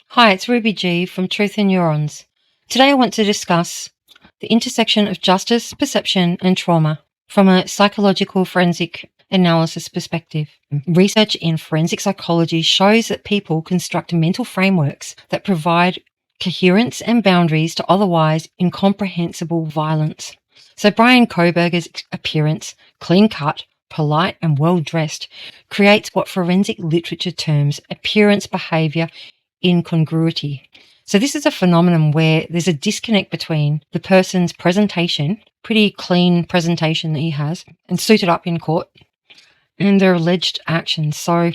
Hi, it's Ruby G from Truth in Neurons. Today I want to discuss the intersection of justice, perception, and trauma from a psychological forensic analysis perspective. Research in forensic psychology shows that people construct mental frameworks that provide coherence and boundaries to otherwise incomprehensible violence. So Bryan Kohberger's appearance, clean cut, polite, and well-dressed, creates what forensic literature terms appearance behavior incongruity. So this is a phenomenon where there's a disconnect between the person's presentation, pretty clean presentation that he has, and suited up in court, and their alleged actions. So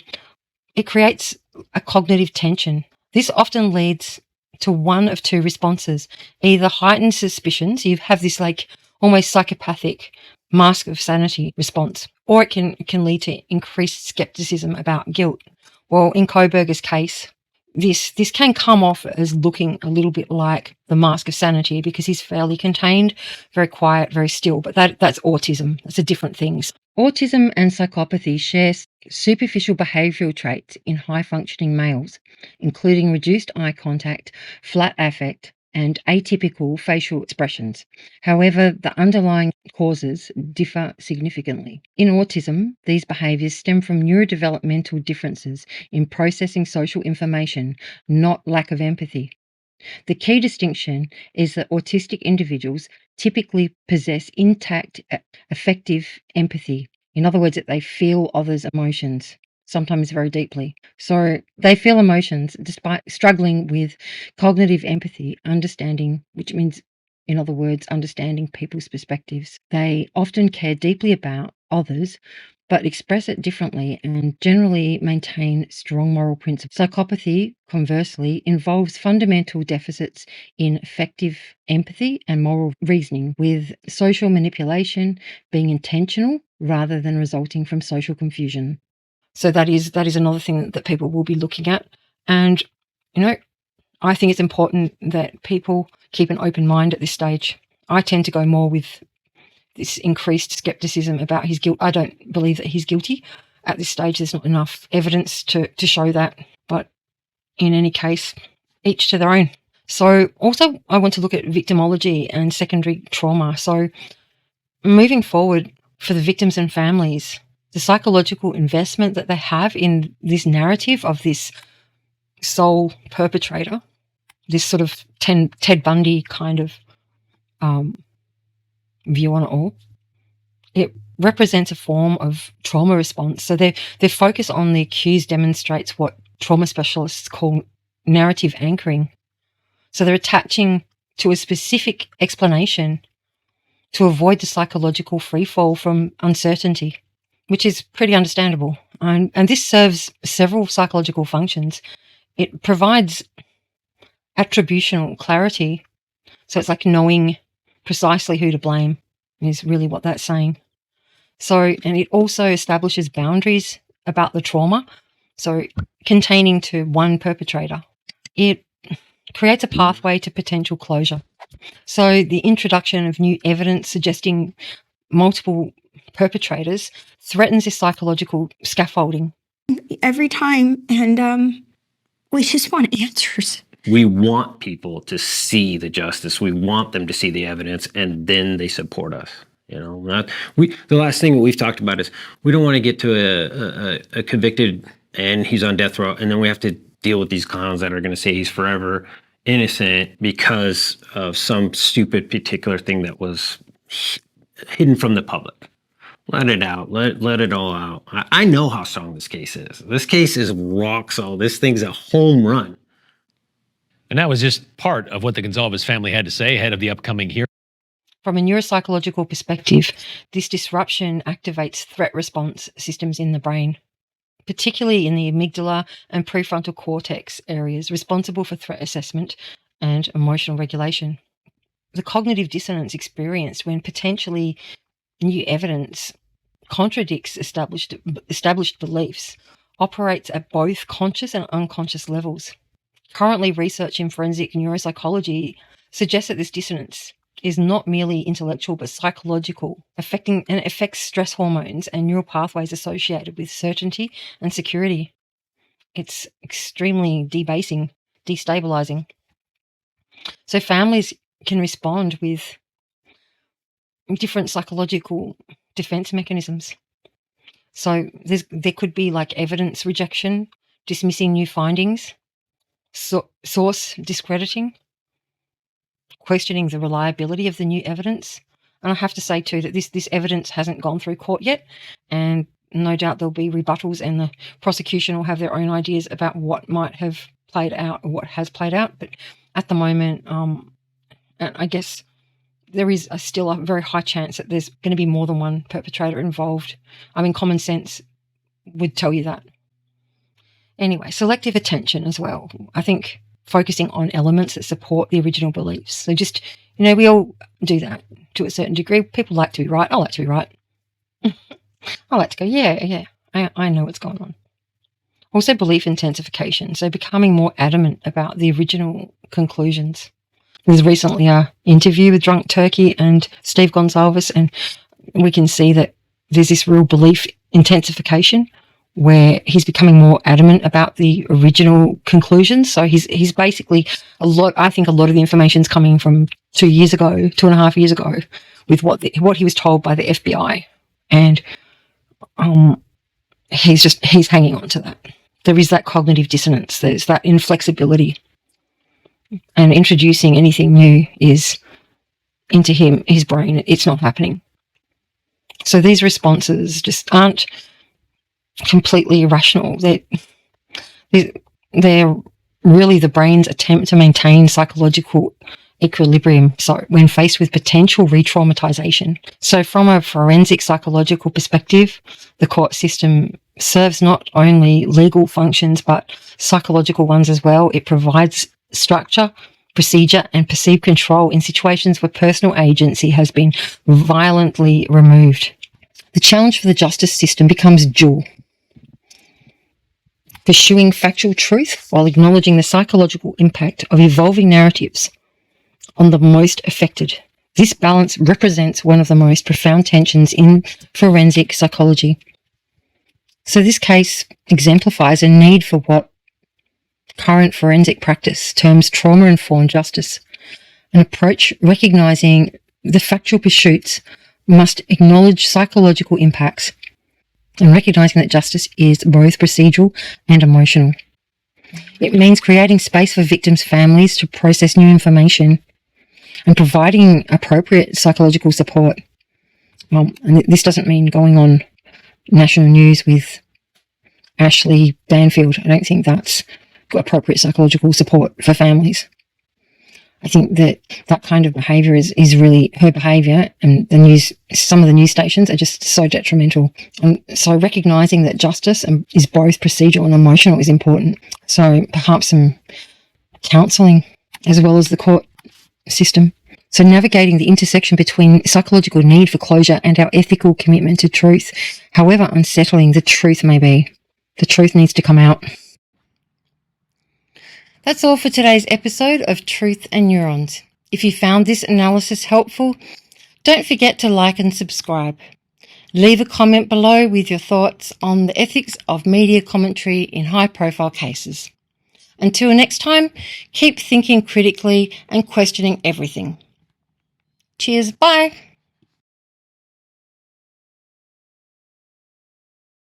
it creates a cognitive tension. This often leads to one of two responses, either heightened suspicion, so you have this like almost psychopathic mask of sanity response, or it can lead to increased skepticism about guilt. Well, in Kohberger's case, this can come off as looking a little bit like the mask of sanity because he's fairly contained, very quiet, very still. But that's autism. That's a different thing. Autism and psychopathy share superficial behavioural traits in high-functioning males, including reduced eye contact, flat affect, and atypical facial expressions. However, the underlying causes differ significantly. In autism, these behaviours stem from neurodevelopmental differences in processing social information, not lack of empathy. The key distinction is that autistic individuals typically possess intact affective empathy. In other words, that they feel others' emotions, sometimes very deeply. So they feel emotions despite struggling with cognitive empathy, understanding, which means, in other words, understanding people's perspectives. They often care deeply about others, but express it differently and generally maintain strong moral principles. Psychopathy, conversely, involves fundamental deficits in effective empathy and moral reasoning, with social manipulation being intentional rather than resulting from social confusion. So that is another thing that people will be looking at. And, I think it's important that people keep an open mind at this stage. I tend to go more with this increased skepticism about his guilt. I don't believe that he's guilty. At this stage, there's not enough evidence to show that. But in any case, each to their own. So also, I want to look at victimology and secondary trauma. So moving forward for the victims and families, the psychological investment that they have in this narrative of this sole perpetrator, this sort of Ted Bundy kind of view on it all, it represents a form of trauma response. So their focus on the accused demonstrates what trauma specialists call narrative anchoring. So they're attaching to a specific explanation to avoid the psychological freefall from uncertainty, which is pretty understandable. And this serves several psychological functions. It provides attributional clarity. So it's like knowing precisely who to blame is really what that's saying. So, and it also establishes boundaries about the trauma. So containing to one perpetrator. It creates a pathway to potential closure. So the introduction of new evidence suggesting multiple perpetrators threatens this psychological scaffolding. Every time, and we just want answers. We want people to see the justice. We want them to see the evidence, and then they support us. The last thing that we've talked about is we don't want to get to a convicted and he's on death row, and then we have to deal with these clowns that are going to say he's forever innocent because of some stupid particular thing that was hidden from the public. Let it out. Let it all out. I know how strong this case is. This case is rock solid. This thing's a home run. And that was just part of what the Goncalves family had to say ahead of the upcoming hearing. From a neuropsychological perspective, this disruption activates threat response systems in the brain, particularly in the amygdala and prefrontal cortex areas responsible for threat assessment and emotional regulation. The cognitive dissonance experienced when potentially new evidence contradicts established beliefs, operates at both conscious and unconscious levels. Currently, research in forensic neuropsychology suggests that this dissonance is not merely intellectual but psychological, affects stress hormones and neural pathways associated with certainty and security. It's extremely debasing, destabilizing. So families can respond with different psychological defense mechanisms. So there could be like evidence rejection, dismissing new findings, source discrediting, questioning the reliability of the new evidence. And I have to say too that this evidence hasn't gone through court yet, and no doubt there'll be rebuttals and the prosecution will have their own ideas about what might have played out or what has played out. But at the moment, I guess there is still a very high chance that there's going to be more than one perpetrator involved. I mean, common sense would tell you that. Anyway, selective attention as well. I think focusing on elements that support the original beliefs. So just, we all do that to a certain degree. People like to be right. I like to be right. I like to go, yeah, I know what's going on. Also, belief intensification. So becoming more adamant about the original conclusions. There was recently an interview with Drunk Turkey and Steve Goncalves, and we can see that there's this real belief intensification where he's becoming more adamant about the original conclusions. So he's basically I think a lot of the information's coming from 2.5 years ago, with what he was told by the FBI, and he's hanging on to that. There is that cognitive dissonance. There's that inflexibility. And introducing anything new is into his brain. It's not happening. So these responses just aren't completely irrational. They're really the brain's attempt to maintain psychological equilibrium. So when faced with potential re-traumatization. So from a forensic psychological perspective, the court system serves not only legal functions but psychological ones as well. It provides structure, procedure, and perceived control in situations where personal agency has been violently removed. The challenge for the justice system becomes dual: pursuing factual truth while acknowledging the psychological impact of evolving narratives on the most affected. This balance represents one of the most profound tensions in forensic psychology. So this case exemplifies a need for what current forensic practice terms trauma-informed justice, an approach recognizing the factual pursuits must acknowledge psychological impacts and recognizing that justice is both procedural and emotional. It means creating space for victims' families to process new information and providing appropriate psychological support. And this doesn't mean going on national news with Ashley Banfield. I don't think that's appropriate psychological support for families. I think that kind of behaviour is really her behaviour, and some of the news stations are just so detrimental. And so recognising that justice is both procedural and emotional is important. So perhaps some counselling as well as the court system. So navigating the intersection between psychological need for closure and our ethical commitment to truth, however unsettling the truth may be. The truth needs to come out. That's all for today's episode of Truth and Neurons. If you found this analysis helpful, don't forget to like and subscribe. Leave a comment below with your thoughts on the ethics of media commentary in high-profile cases. Until next time, keep thinking critically and questioning everything. Cheers, bye.